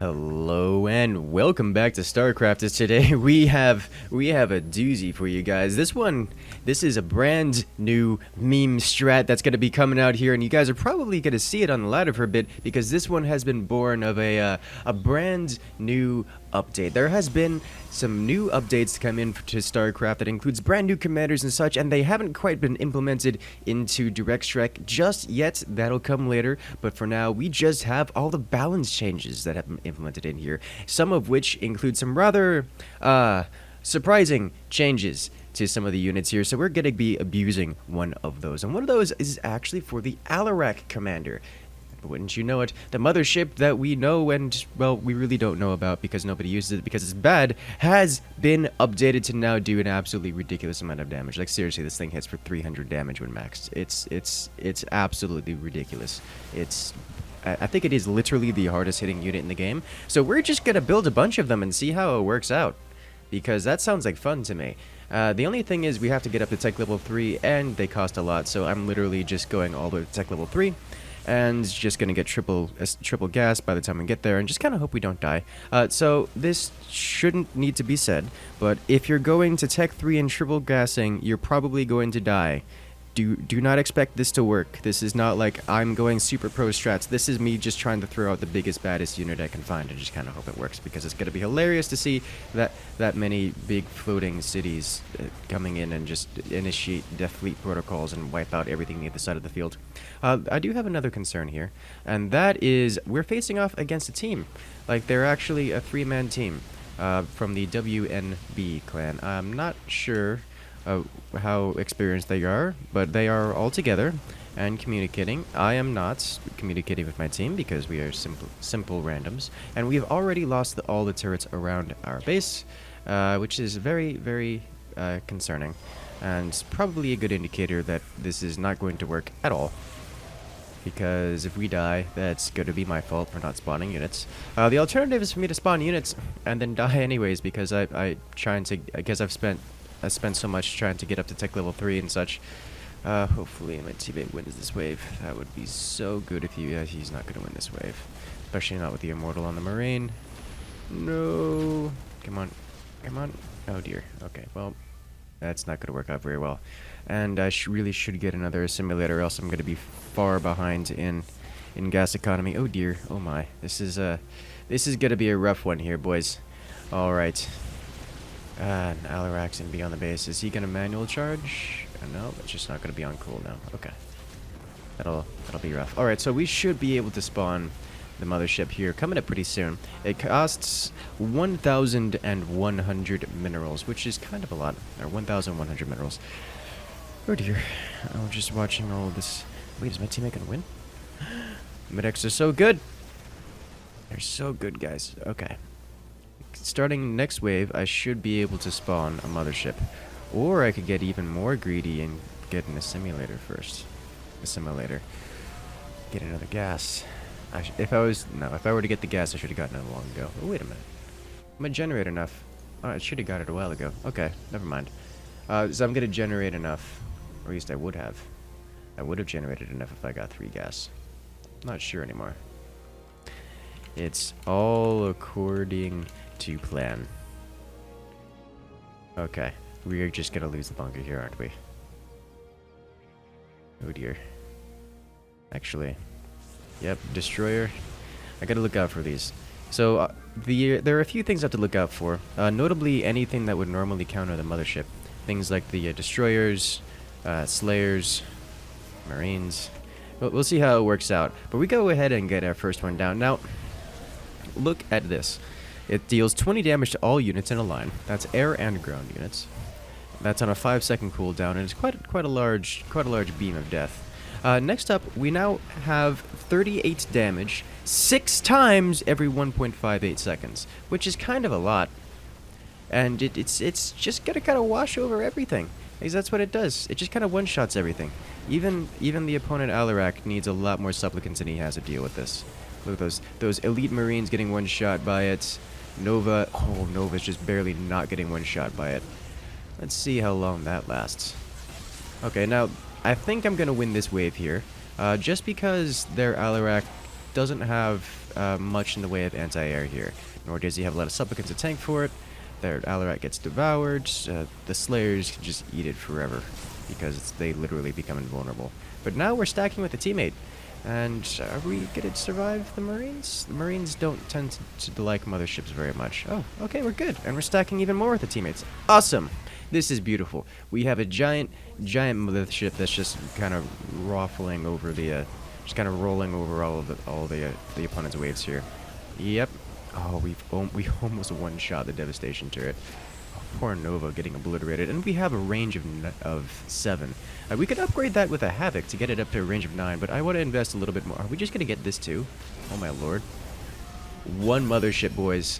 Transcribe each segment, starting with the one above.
Hello and welcome back to StarCraft. Today we have a doozy for you guys. This is a brand new meme strat that's going to be coming out here, and you guys are probably going to see it on the ladder for a bit because this one has been born of a brand new update. There has been some new updates to come in to StarCraft that includes brand new commanders and such, and they haven't quite been implemented into Direct Strike just yet. That'll come later, but for now we just have all the balance changes that have been implemented in here, some of which include some rather surprising changes to some of the units here, so we're going to be abusing one of those, and one of those is actually for the Alarak commander. Wouldn't you know it, the mothership that we know and, well, we really don't know about because nobody uses it because it's bad, has been updated to now do an absolutely ridiculous amount of damage. Like, seriously, this thing hits for 300 damage when maxed. It's absolutely ridiculous. I think it is literally the hardest hitting unit in the game, so we're just gonna build a bunch of them and see how it works out, because that sounds like fun to me. The only thing is we have to get up to tech level 3, and they cost a lot, so I'm literally just going all the way to tech level 3, and just gonna get triple gas by the time we get there, and just kind of hope we don't die. So this shouldn't need to be said, but if you're going to tech 3 and triple gassing, you're probably going to die. Do not expect this to work. This is not like I'm going super pro strats. This is me just trying to throw out the biggest, baddest unit I can find and just kind of hope it works, because it's going to be hilarious to see that many big floating cities coming in and just initiate death fleet protocols and wipe out everything near the side of the field. I do have another concern here, and that is we're facing off against a team. Like, they're actually a 3-man team from the WNB clan. I'm not sure how experienced they are, but they are all together and communicating. I am not communicating with my team because we are simple randoms, and we've already lost all the turrets around our base, which is very, very concerning, and probably a good indicator that this is not going to work at all. Because if we die, that's going to be my fault for not spawning units. The alternative is for me to spawn units and then die anyways, because I guess I've spent so much trying to get up to tech level 3 and such. Hopefully my teammate wins this wave. That would be so good if he's not going to win this wave. Especially not with the Immortal on the Marine. No. Come on. Come on. Oh dear. Okay, well, that's not going to work out very well. And I really should get another assimilator, or else I'm going to be far behind in gas economy. Oh dear. Oh my. This is going to be a rough one here, boys. Alright. And Alarak's gonna be on the base. Is he gonna manual charge? No, it's just not gonna be on cool now. Okay. That'll be rough. Alright, so we should be able to spawn the mothership here coming up pretty soon. It costs 1,100 minerals, which is kind of a lot. Or 1,100 minerals. Oh dear. I'm just watching all of this. Wait, is my teammate gonna win? Mid-X are so good! They're so good, guys. Okay. Starting next wave, I should be able to spawn a mothership. Or I could get even more greedy and get an assimilator first. Assimilator. Get another gas. If I were to get the gas, I should have gotten it long ago. Oh, wait a minute. I'm gonna generate enough. Oh, I should have got it a while ago. Okay, never mind. So I'm gonna generate enough. Or at least I would have. I would have generated enough if I got 3 gas. Not sure anymore. It's all according to plan. Okay, we are just gonna lose the bunker here, aren't we? Oh dear. Actually, yep, destroyer. I gotta look out for these. So there are a few things I have to look out for. Notably, anything that would normally counter the mothership. Things like the destroyers, slayers, marines. We'll see how it works out. But we go ahead and get our first one down. Now, look at this. It deals 20 damage to all units in a line. That's air and ground units. That's on a 5-second cooldown, and it's quite a large beam of death. Next up, we now have 38 damage 6 times every 1.58 seconds, which is kind of a lot. And it's just gonna kind of wash over everything, because that's what it does. It just kind of one-shots everything. Even the opponent Alarak needs a lot more supplicants than he has to deal with this. Look at those elite marines getting one-shot by it. Nova, oh, Nova's just barely not getting one-shot by it. Let's see how long that lasts. Okay, now, I think I'm gonna win this wave here. Just because their Alarak doesn't have much in the way of anti-air here, nor does he have a lot of supplicants to tank for it. Their Alarak gets devoured. The Slayers can just eat it forever because they literally become invulnerable. But now we're stacking with a teammate. And are we going to survive the Marines? The Marines don't tend to like motherships very much. Oh, okay, we're good. And we're stacking even more with the teammates. Awesome! This is beautiful. We have a giant mothership that's just kind of ruffling over the, just kind of rolling over all the opponent's waves here. Yep. Oh, we almost one-shot the Devastation turret. Oh, poor Nova getting obliterated. And we have a range of 7. We could upgrade that with a Havoc to get it up to a range of 9, but I want to invest a little bit more. Are we just going to get this too? Oh my lord. One mothership, boys.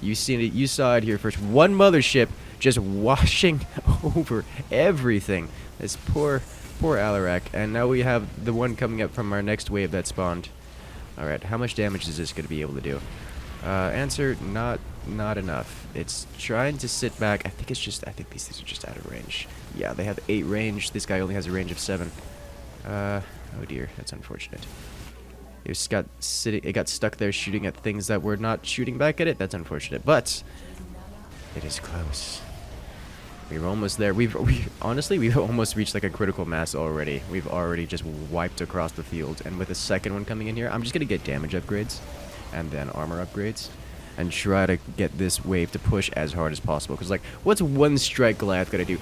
You saw it here first. One mothership just washing over everything. This poor Alarak. And now we have the one coming up from our next wave that spawned. Alright, how much damage is this going to be able to do? Answer, not enough. It's trying to sit back. I think these things are just out of range. Yeah, they have 8 range. This guy only has a range of 7. Oh dear, that's unfortunate. It got stuck there shooting at things that were not shooting back at it. That's unfortunate, but it is close. We're almost there. Honestly, we've almost reached like a critical mass already. We've already just wiped across the field, and with a second one coming in here, I'm just gonna get damage upgrades and then armor upgrades and try to get this wave to push as hard as possible. Because, like, what's one strike Goliath gonna do?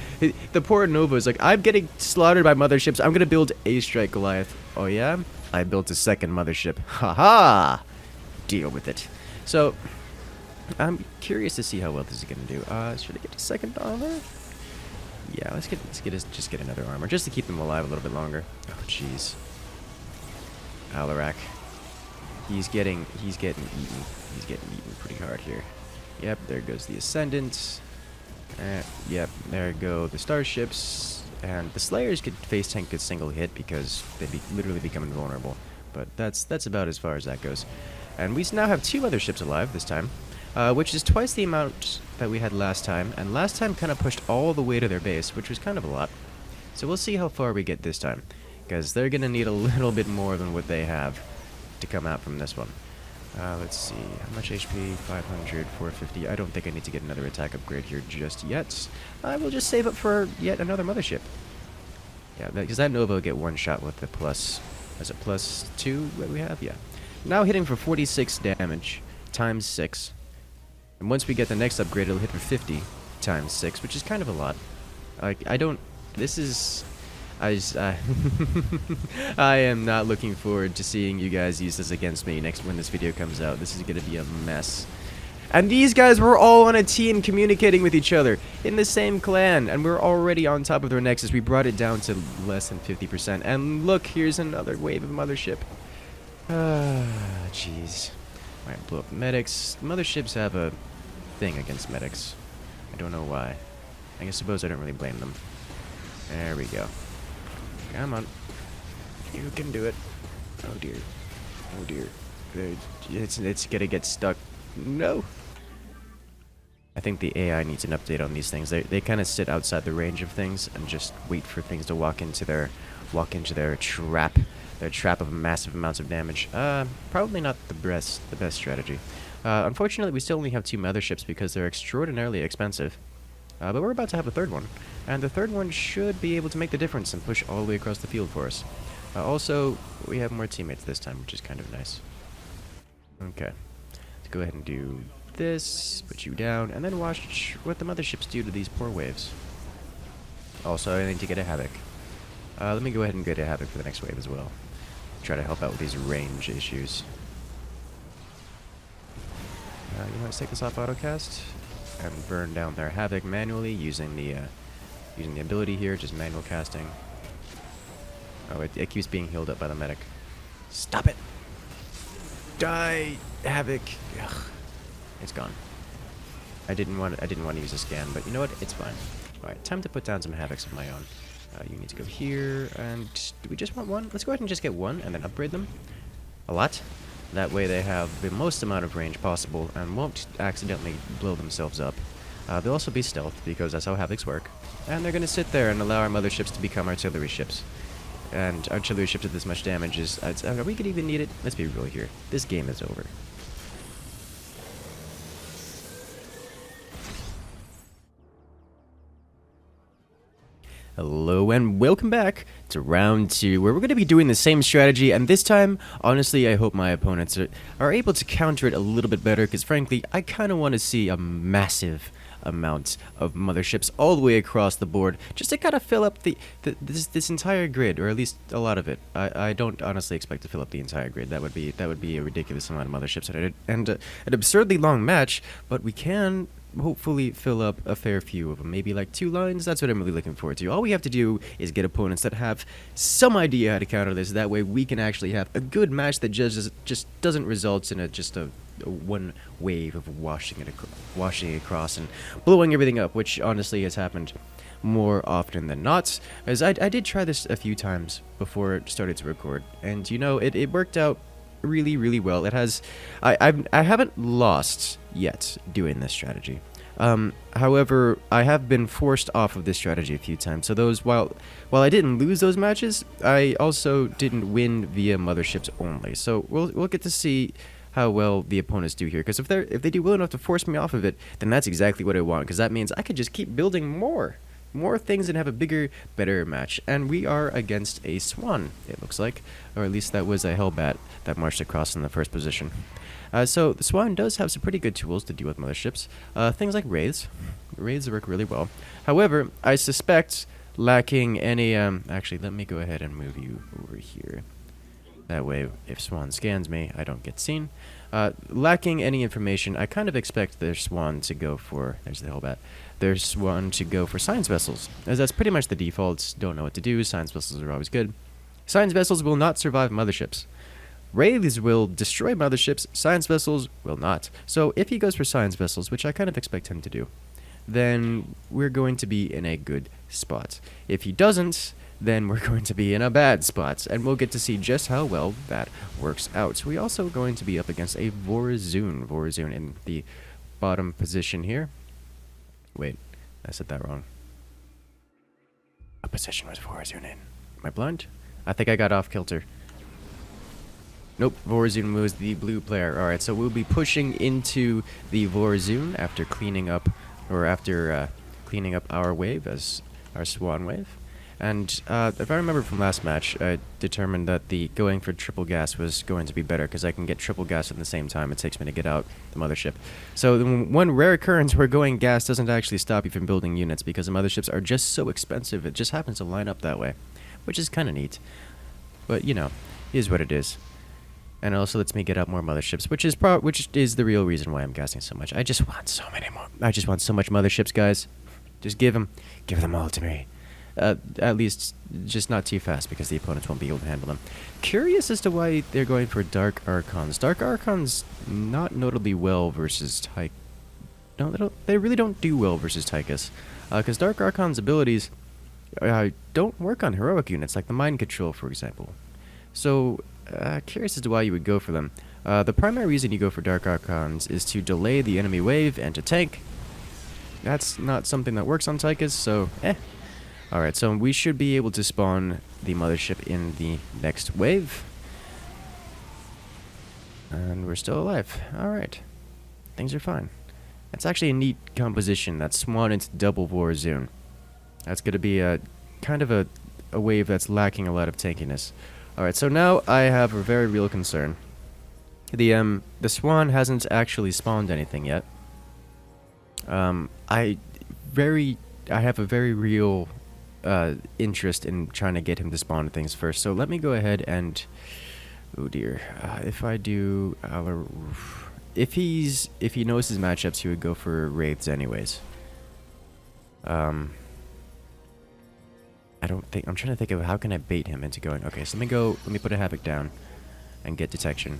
The poor Nova is like, I'm getting slaughtered by motherships. I'm gonna build a strike Goliath. Oh, yeah? I built a second mothership. Haha! Deal with it. So, I'm curious to see how well this is gonna do. Should I get a second armor? Yeah, let's just get another armor, just to keep them alive a little bit longer. Oh, jeez. Alarak. He's getting eaten. He's getting eaten pretty hard here. Yep, there goes the Ascendant. Yep, there go the Starships. And the Slayers could face tank a single hit because they literally become invulnerable. But that's about as far as that goes. And we now have 2 other ships alive this time, which is twice the amount that we had last time. And last time kind of pushed all the way to their base, which was kind of a lot. So we'll see how far we get this time, because they're going to need a little bit more than what they have to come out from this one. Let's see, how much HP? 500, 450. I don't think I need to get another attack upgrade here just yet. I will just save up for yet another mothership. Yeah, because that Nova will get one shot with the plus. Is it +2 that we have? Yeah. Now hitting for 46 damage times 6. And once we get the next upgrade, it'll hit for 50 times 6, which is kind of a lot. Like, this is... I am not looking forward to seeing you guys use this against me when this video comes out. This is going to be a mess. And these guys were all on a team communicating with each other in the same clan, and we're already on top of their Nexus. We brought it down to less than 50%. And look, here's another wave of mothership. Jeez. Alright, blow up medics. Motherships have a thing against medics. I don't know why. I suppose I don't really blame them. There we go. Come on. You can do it. Oh dear. Oh dear. It's gonna get stuck. No. I think the AI needs an update on these things. They kind of sit outside the range of things and just wait for things to walk into their trap. Their trap of massive amounts of damage. Probably not the best strategy. Unfortunately, we still only have 2 motherships because they're extraordinarily expensive. But we're about to have a third one. And the third one should be able to make the difference and push all the way across the field for us. Also, we have more teammates this time, which is kind of nice. Okay. Let's go ahead and do this, put you down, and then watch what the motherships do to these poor waves. Also, I need to get a Havoc. Let me go ahead and get a Havoc for the next wave as well. Try to help out with these range issues. You want to take this off autocast? And burn down their Havoc manually using the ability here, just manual casting. Oh, it keeps being healed up by the medic. Stop it! Die, Havoc! Ugh. It's gone. I didn't want to use a scan, but you know what? It's fine. All right, time to put down some Havocs of my own. You need to go here, and do we just want one? Let's go ahead and just get one, and then upgrade them a lot. That way they have the most amount of range possible and won't accidentally blow themselves up. They'll also be stealth, because that's how Havocs work. And they're going to sit there and allow our motherships to become artillery ships. and artillery ship to this much damage is... are we gonna even need it? Let's be real here. This game is over. Hello and welcome back to round 2, where we're going to be doing the same strategy, and this time, honestly, I hope my opponents are able to counter it a little bit better, because frankly, I kind of want to see a massive amount of motherships all the way across the board, just to kind of fill up this entire grid, or at least a lot of it. I don't honestly expect to fill up the entire grid. That would be a ridiculous amount of motherships, and an absurdly long match, but we can hopefully fill up a fair few of them, maybe like 2 lines. That's what I'm really looking forward to. All we have to do is get opponents that have some idea how to counter this. That way we can actually have a good match that just doesn't result in just a one wave of washing it across and blowing everything up, which honestly has happened more often than not, as I did try this a few times before it started to record, and you know, it worked out really well. It has I haven't lost yet doing this strategy. However, I have been forced off of this strategy a few times. So those, while I didn't lose those matches, I also didn't win via motherships only. So we'll get to see how well the opponents do here, because if they do well enough to force me off of it, then that's exactly what I want, because that means I could just keep building more things and have a bigger, better match. And we are against a Swan, it looks like, or at least that was a Hellbat that marched across in the first position. So the Swan does have some pretty good tools to deal with motherships, things like Wraiths. Wraiths work really well. However, I suspect lacking any, actually let me go ahead and move you over here. That way, if Swan scans me, I don't get seen. Lacking any information, I kind of expect their Swan to go for... There's the Hellbat. Their Swan to go for Science Vessels, as that's pretty much the default. Don't know what to do. Science Vessels are always good. Science Vessels will not survive motherships. Wraiths will destroy motherships. Science Vessels will not. So if he goes for Science Vessels, which I kind of expect him to do, then we're going to be in a good spot. If he doesn't, then we're going to be in a bad spot, and we'll get to see just how well that works out. So we're also going to be up against a Vorazun in the bottom position here. Wait, I said that wrong. What position was Vorazun in? Am I blind? I think I got off kilter. Nope, Vorazun was the blue player. Alright, so we'll be pushing into the Vorazun after cleaning up our wave as our Swan wave. And if I remember from last match, I determined that the going for triple gas was going to be better, because I can get triple gas at the same time it takes me to get out the mothership. So the one rare occurrence where going gas doesn't actually stop you from building units, because the motherships are just so expensive. It just happens to line up that way, which is kind of neat. But, you know, is what it is. And it also lets me get out more motherships, which is the real reason why I'm gassing so much. I just want so many more. I just want so much motherships, guys. Just give them all to me. At least just not too fast, because the opponents won't be able to handle them. Curious as to why they're going for Dark Archons. Dark Archons not notably well versus Tychus. No, they really don't do well versus Tychus, because Dark Archon's abilities don't work on heroic units, like the Mind Control, for example. So, curious as to why you would go for them. The primary reason you go for Dark Archons is to delay the enemy wave and to tank. That's not something that works on Tychus, so Alright, so we should be able to spawn the mothership in the next wave. And we're still alive. Alright. Things are fine. That's actually a neat composition, that Swan into double Vorazun. That's going to be a kind of a wave that's lacking a lot of tankiness. Alright, so now I have a very real concern. The Swan hasn't actually spawned anything yet. I have a very real interest in trying to get him to spawn things first. So let me go ahead and, oh dear, if I do, if he knows his matchups, he would go for Wraiths anyways. I'm trying to think of how can I bait him into going. Okay, so let me put a Havoc down and get detection,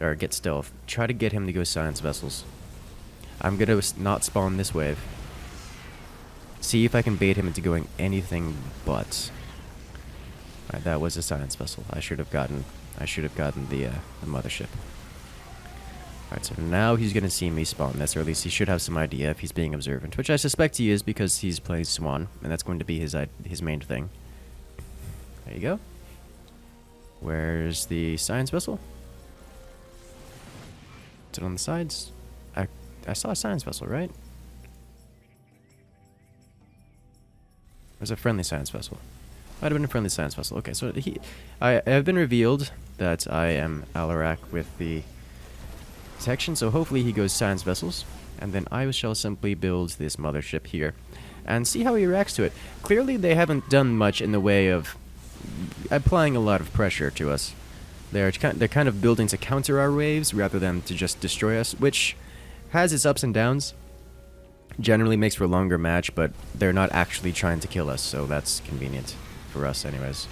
or get stealth. Try to get him to go Science Vessels. I'm gonna not spawn this wave. See if I can bait him into going anything but. Alright, that was a Science Vessel. I should have gotten the mothership. Alright, so now he's gonna see me spawn this, or at least he should have some idea if he's being observant, which I suspect he is, because he's playing Swan, and that's going to be his main thing. There you go. Where's the science vessel? Is it on the sides? I saw a science vessel, right? There's a friendly science vessel. Might have been a friendly science vessel. Okay, so I have been revealed that I am Alarak with the detection, so hopefully he goes science vessels, and then I shall simply build this mothership here and see how he reacts to it. Clearly they haven't done much in the way of applying a lot of pressure to us. They're kind of building to counter our waves rather than to just destroy us, which has its ups and downs. Generally makes for a longer match, but they're not actually trying to kill us, so that's convenient for us anyways.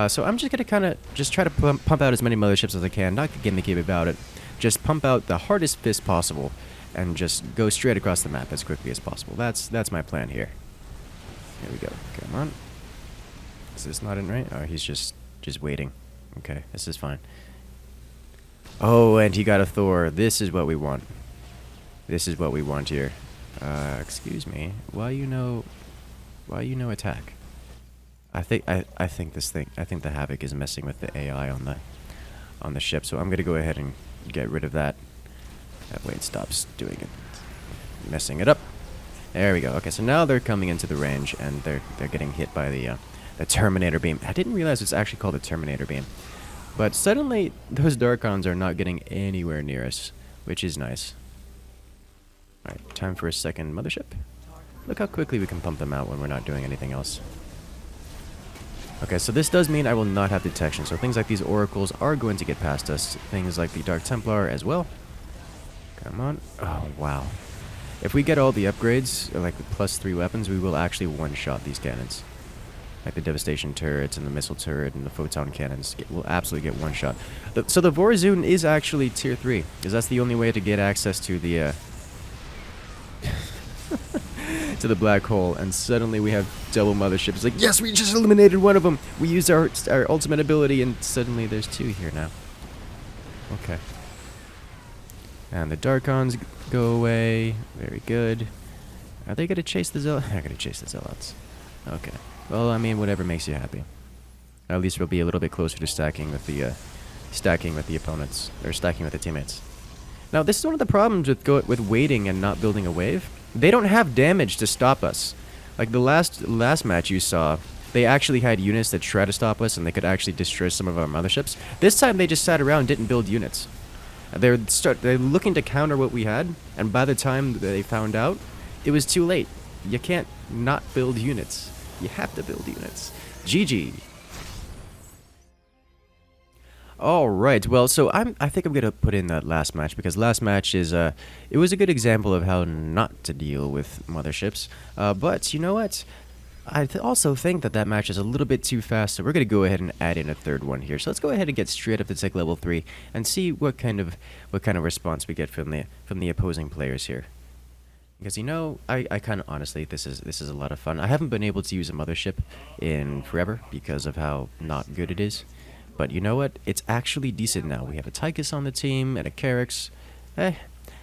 So I'm just gonna try to pump out as many motherships as I can, not get gimmicky about it. Just pump out the hardest fist possible and just go straight across the map as quickly as possible. That's my plan here. Here we go. Come on. Is this not in right? Oh, he's just waiting. Okay, this is fine. Oh, and he got a Thor. This is what we want. This is what we want here. Excuse me. Why you know attack? I think the Havoc is messing with the AI on the ship, so I'm gonna go ahead and get rid of that. That way it stops doing it, messing it up. There we go. Okay, so now they're coming into the range and they're getting hit by the Terminator beam. I didn't realize it's actually called the Terminator beam, but suddenly those Darkons are not getting anywhere near us, which is nice. All right, time for a second mothership. Look how quickly we can pump them out when we're not doing anything else. Okay, so this does mean I will not have detection, so things like these oracles are going to get past us. Things like the Dark Templar as well. Come on. Oh, wow. If we get all the upgrades, like the +3 weapons, we will actually one-shot these cannons. Like the Devastation turrets and the Missile turret and the Photon cannons. We'll absolutely get one-shot. So the Vorazun is actually tier 3, because that's the only way to get access to the to the black hole, and suddenly we have double motherships. It's like, yes, we just eliminated one of them. We used our ultimate ability, and suddenly there's 2 here now. Okay. And the Darkons go away. Very good. Are they gonna chase the Zealots? They're gonna chase the Zealots. Okay. Well, I mean, whatever makes you happy. At least we'll be a little bit closer to stacking with the opponents, or stacking with the teammates. Now, this is one of the problems with waiting and not building a wave. They don't have damage to stop us. Like the last match you saw, they actually had units that tried to stop us, and they could actually destroy some of our motherships. This time, they just sat around and didn't build units. They're looking to counter what we had, and by the time they found out, it was too late. You can't not build units. You have to build units. GG. All right. Well, so I think I'm gonna put in that last match, because last match is it was a good example of how not to deal with motherships. But you know what? I also think that match is a little bit too fast, so we're gonna go ahead and add in a third one here. So let's go ahead and get straight up to Tech level 3 and see what kind of response we get from the opposing players here. Because I kind of honestly, this is a lot of fun. I haven't been able to use a mothership in forever because of how not good it is. But you know what? It's actually decent now. We have a Tychus on the team and a Carix.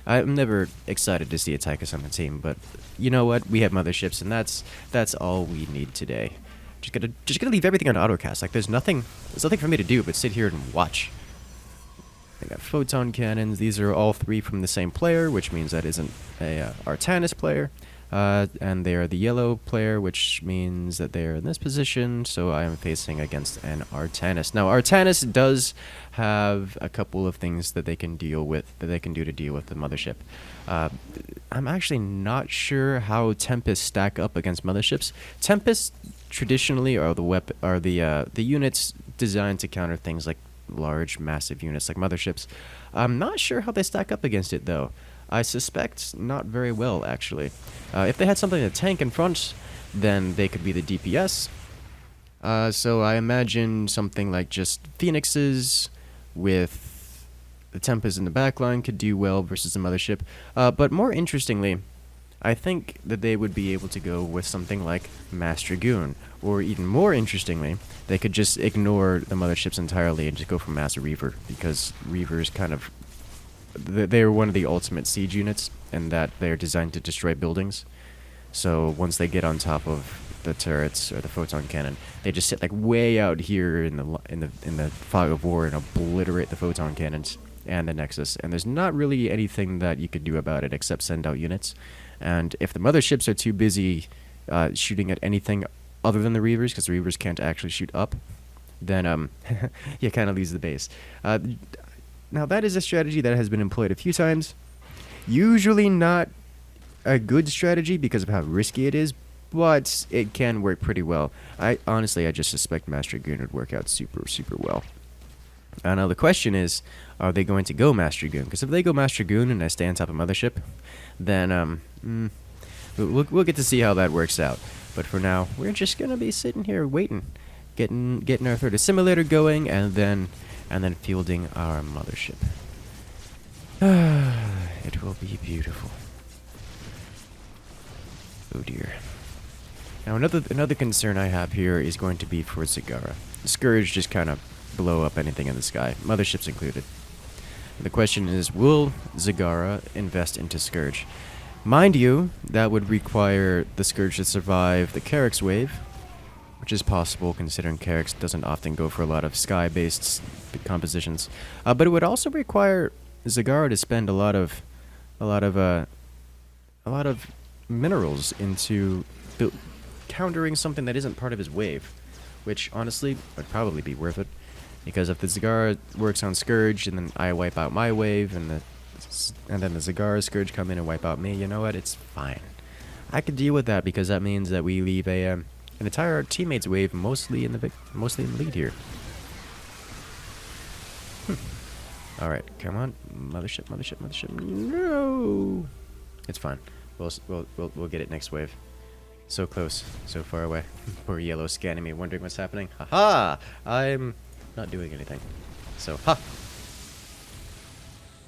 I'm never excited to see a Tychus on the team, but you know what? We have motherships, and that's all we need today. Just gonna leave everything on autocast. Like there's nothing for me to do but sit here and watch. I got photon cannons. These are all 3 from the same player, which means that isn't a Artanis player. And they are the yellow player, which means that they are in this position, so I am facing against an Artanis. Now, Artanis does have a couple of things that they can do to deal with the mothership. I'm actually not sure how Tempests stack up against motherships. Tempests traditionally are the units designed to counter things like large, massive units like motherships. I'm not sure how they stack up against it, though. I suspect not very well, actually. If they had something to tank in front, then they could be the DPS. So I imagine something like just Phoenixes with the Tempest in the backline could do well versus a mothership. But more interestingly, I think that they would be able to go with something like Mass Dragoon. Or even more interestingly, they could just ignore the motherships entirely and just go for Mass Reaver, because Reaver's kind of... they're one of the ultimate siege units, in that they're designed to destroy buildings. So once they get on top of the turrets or the photon cannon. They just sit like way out here in the fog of war and obliterate the photon cannons and the Nexus. And there's not really anything that you could do about it except send out units. And if the motherships are too busy shooting at anything other than the Reavers, because the Reavers can't actually shoot up, then you kind of lose the base. Now that is a strategy that has been employed a few times. Usually not a good strategy because of how risky it is, but it can work pretty well. I just suspect Master Dragoon would work out super, super well. Now the question is, are they going to go Master Dragoon? Because if they go Master Dragoon and I stay on top of Mothership, then we'll get to see how that works out. But for now, we're just gonna be sitting here waiting, getting our third assimilator going, and then fielding our Mothership. It will be beautiful. Oh dear. Now another concern I have here is going to be for Zagara. Scourge just kind of blow up anything in the sky, motherships included. The question is, will Zagara invest into Scourge? Mind you, that would require the Scourge to survive the Carrick's wave, which is possible considering Carrick's doesn't often go for a lot of sky-based compositions. But it would also require Zagara to spend a lot of minerals into countering something that isn't part of his wave, which honestly would probably be worth it, because if the Zagara works on Scourge and then I wipe out my wave and then the Zagara Scourge come in and wipe out me, you know what? It's fine. I could deal with that because that means that we leave an entire teammate's wave mostly in the lead here. All right, come on, mothership. No, it's fine. We'll get it next wave. So close, so far away. Poor yellow scanning me, wondering what's happening. Haha! I'm not doing anything. So, ha!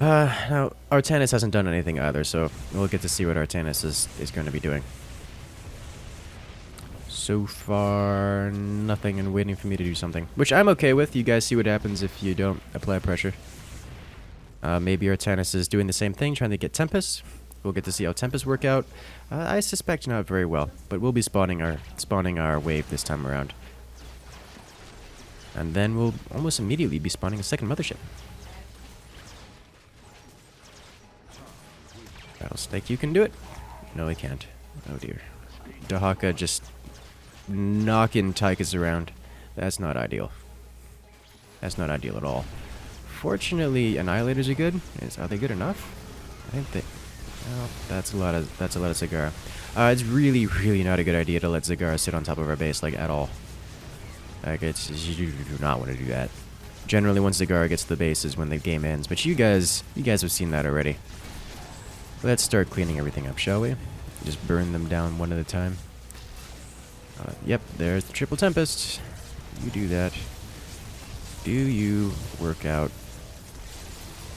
Now, Artanis hasn't done anything either, so we'll get to see what Artanis is going to be doing. So far, nothing, and waiting for me to do something. Which I'm okay with. You guys see what happens if you don't apply pressure. Maybe Artanis is doing the same thing, trying to get Tempest. We'll get to see how Tempest work out. I suspect not very well, but we'll be spawning our wave this time around. And then we'll almost immediately be spawning a second mothership. Rattlesnake, you can do it. No, he can't. Oh dear. Dahaka just knocking Tychus around. That's not ideal. That's not ideal at all. Fortunately, Annihilators are good. Are they good enough? I think they... Oh, that's a lot of Zagara. It's really, really not a good idea to let Zagara sit on top of our base, like, at all. Like, you do not want to do that. Generally, once Zagara gets to the base is when the game ends, but you guys have seen that already. Let's start cleaning everything up, shall we? Just burn them down one at a time. Yep, there's the Triple Tempest. You do that. Do you work out?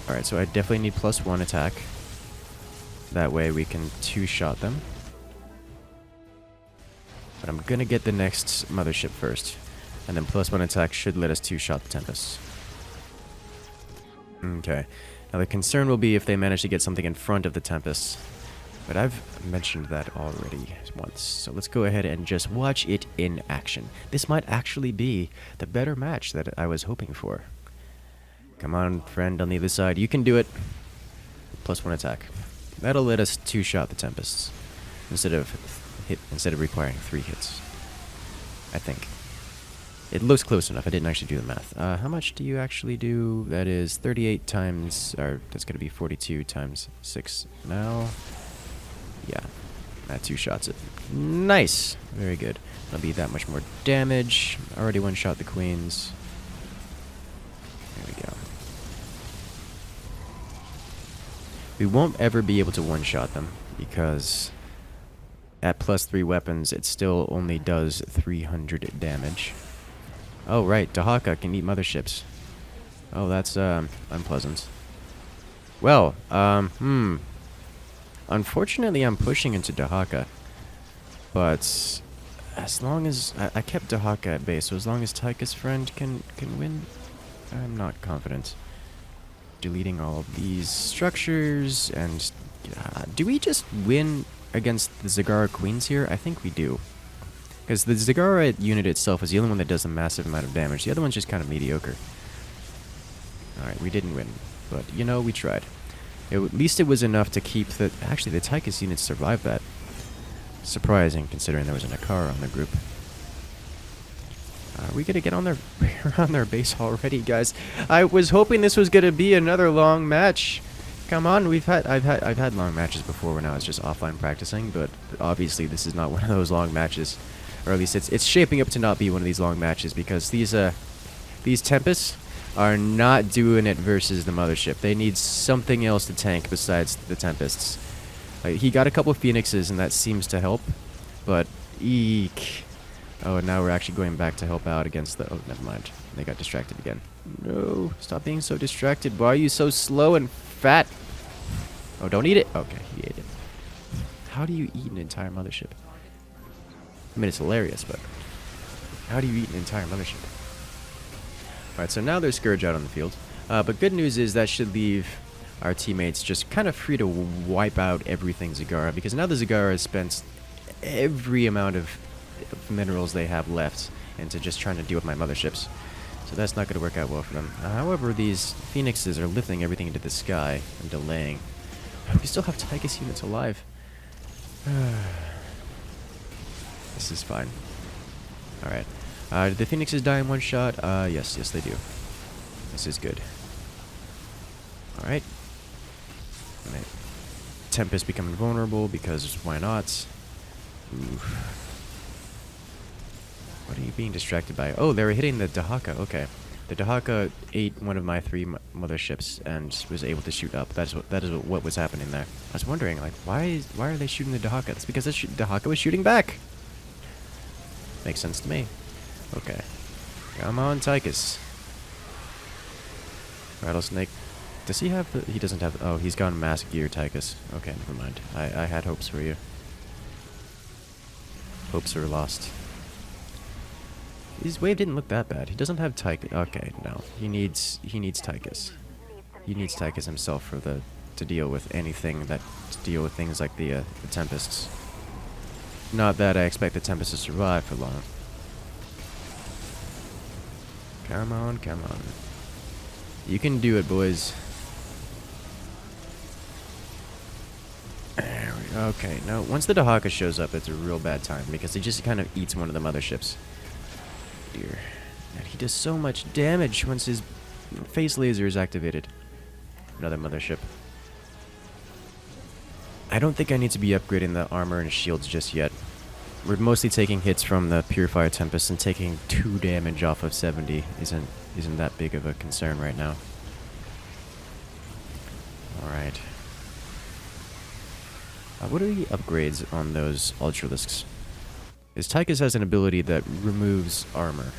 Alright, so I definitely need +1 attack. That way we can two-shot them. But I'm gonna get the next mothership first. And then +1 attack should let us two-shot the Tempest. Okay. Now the concern will be if they manage to get something in front of the Tempest. But I've mentioned that already once. So let's go ahead and just watch it in action. This might actually be the better match that I was hoping for. Come on, friend on the other side. You can do it. +1 attack. That'll let us two-shot the Tempests instead of requiring 3 hits. I think. It looks close enough. I didn't actually do the math. How much do you actually do? That is 38 times, or that's going to be 42 times 6 now. Yeah, that two-shots it. Nice! Very good. That'll be that much more damage. Already one-shot the queens. There we go. We won't ever be able to one-shot them, because at +3 weapons, it still only does 300 damage. Oh, right, Dahaka can eat motherships. Oh, that's, unpleasant. Well, unfortunately, I'm pushing into Dahaka. But as long as... I kept Dahaka at base, so as long as Tychus' friend can win, I'm not confident. Deleting all of these structures, and... do we just win against the Zagara Queens here? I think we do. Because the Zagara unit itself is the only one that does a massive amount of damage. The other one's just kind of mediocre. Alright, we didn't win. But, you know, we tried. At least it was enough to keep the... Actually, the Tychus units survived that. Surprising, considering there was an Akara on the group. Are we gonna get on their on their base already, guys? I was hoping this was gonna be another long match. Come on, I've had long matches before when I was just offline practicing, but obviously this is not one of those long matches, or at least it's shaping up to not be one of these long matches because these Tempests are not doing it versus the Mothership. They need something else to tank besides the Tempests. Like, he got a couple of Phoenixes and that seems to help, but eek. Oh, and now we're actually going back to help out against the... Oh, never mind. They got distracted again. No, stop being so distracted. Why are you so slow and fat? Oh, don't eat it? Okay, he ate it. How do you eat an entire Mothership? I mean, it's hilarious, but... How do you eat an entire Mothership? Alright, so now there's Scourge out on the field. But good news is that should leave our teammates just kind of free to wipe out everything Zagara, because now the Zagara has spent every amount of minerals they have left into just trying to deal with my motherships. So that's not going to work out well for them. However, these Phoenixes are lifting everything into the sky and delaying. We still have Tychus units alive. This is fine. Alright. Did the Phoenixes die in one shot? Yes, they do. This is good. Alright. Tempest becoming vulnerable because why not? Ooh. What are you being distracted by? Oh, they were hitting the Dahaka. Okay. The Dahaka ate one of my 3 motherships and was able to shoot up. That is what was happening there. I was wondering, like, why are they shooting the Dahaka? It's because the Dahaka was shooting back. Makes sense to me. Okay. Come on, Tychus. Rattlesnake. Does he have the... He doesn't have... Oh, he's gone mass gear, Tychus. Okay, never mind. I had hopes for you. Hopes are lost. His wave didn't look that bad. He doesn't have Tychus. Okay, no. He needs Tychus. He needs Tychus himself for to deal with anything to deal with things like the Tempests. Not that I expect the Tempest to survive for long. Come on, come on. You can do it, boys. There we go. Okay, now once the Dahaka shows up, it's a real bad time because he just kind of eats one of the motherships. Dear. And he does so much damage once his face laser is activated. Another mothership. I don't think I need to be upgrading the armor and shields just yet. We're mostly taking hits from the Purifier Tempest, and taking 2 damage off of 70 isn't that big of a concern right now. Alright. What are the upgrades on those Ultralisks? Because Tychus has an ability that removes armor.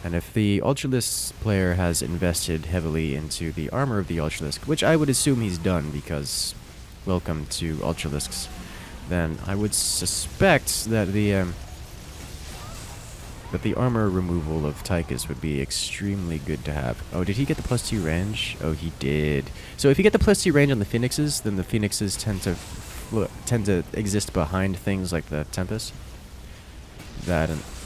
And if the Ultralisk player has invested heavily into the armor of the Ultralisk, which I would assume he's done because welcome to Ultralisks, then I would suspect that the armor removal of Tychus would be extremely good to have. Oh, did he get the +2 range? Oh, he did. So if you get the +2 range on the Phoenixes, then the Phoenixes tend to exist behind things like the Tempest.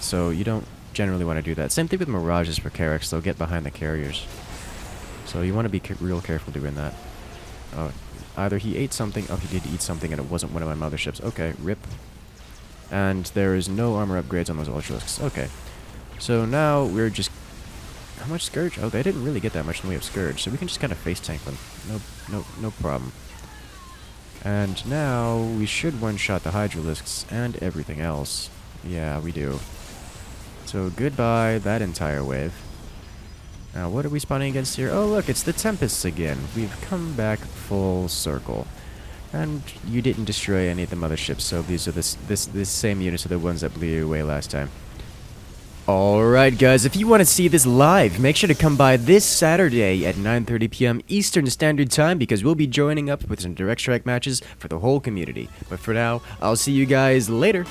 So you don't generally want to do that. Same thing with Mirages for Carrax, they'll get behind the carriers. So you want to be real careful doing that. Oh, either he ate something, oh, he did eat something and it wasn't one of my motherships. Okay, rip. And there is no armor upgrades on those Ultralisks. Okay. So now we're just... How much Scourge? Oh, they didn't really get that much in the way of Scourge, so we can just kind of face tank them. No problem. And now we should one-shot the Hydralisks and everything else. Yeah, we do. So goodbye that entire wave. Now what are we spawning against here? Oh look, it's the Tempests again. We've come back full circle. And you didn't destroy any of the motherships, so these are this same units are the ones that blew you away last time. Alright guys, if you want to see this live, make sure to come by this Saturday at 9:30 PM Eastern Standard Time, because we'll be joining up with some Direct Strike matches for the whole community. But for now, I'll see you guys later.